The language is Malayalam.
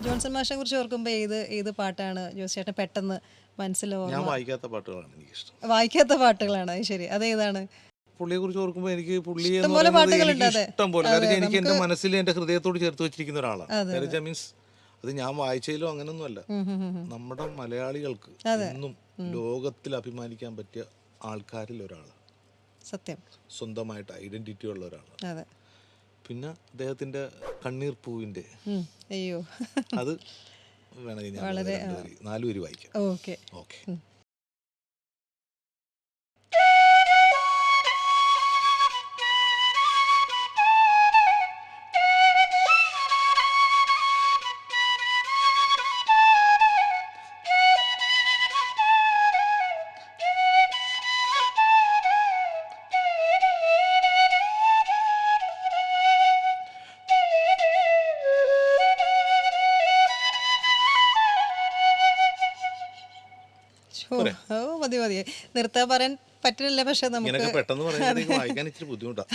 ജോൺസൺ മാഷിനെ കുറിച്ച് ഓർക്കുമ്പോൾ ഏത് പാട്ടാണ് ജോസ് ചേട്ടൻ പെട്ടെന്ന് മനസ്സിൽ ഞാൻ വായിക്കാത്ത പാട്ടുകളാണ് എനിക്കിഷ്ടം. വായിക്കാത്ത പാട്ടുകളാണ്? അത് ശരി, അതേതാണ്? പുള്ളിയെ കുറിച്ച് ഓർക്കുമ്പോൾ എനിക്ക് പുള്ളി എന്ന് ഇഷ്ടംപോലെ പറയുന്നത് പാട്ടുകളുണ്ട്. എനിക്ക് അതെ ഇഷ്ടം പോലെ, അതെ, കാരണം എനിക്ക് എൻ്റെ നമുക്ക് മനസ്സിൽ എൻ്റെ ഹൃദയത്തോട് ചേർത്ത് വെച്ചിരിക്കുന്ന ഒരാളാണ്. അതെ അതെ. കാര്യം മീൻസ് അത് ഞാൻ വായിച്ചതിലും അങ്ങനൊന്നുമല്ല. നമ്മുടെ മലയാളികൾക്ക് ഇന്നും ലോകത്തിൽ അഭിമാനിക്കാൻ പറ്റിയ ആൾക്കാരിൽ ഒരാളാണ്. സത്യം. സ്വന്തമായിട്ട് ഐഡന്റിറ്റി ഉള്ള ഒരാളാണ്. അതെ. പിന്നെ അദ്ദേഹത്തിന്റെ കണ്ണീർ പൂവിന്റെ അയ്യോ, അത് വേണമെങ്കിൽ ഞാൻ വളരെ 4 വരി വായിക്കാം. ഓക്കെ. ഓക്കെ. ഓ മതി മതി, നിർത്താൻ പറയാൻ പറ്റില്ല. പക്ഷെ നമുക്ക് ഇങ്ങനെയൊക്കെ പെട്ടെന്ന് പറയുന്നത് വായിക്കാൻ ഇച്ചിരി ബുദ്ധിമുട്ടാണ്.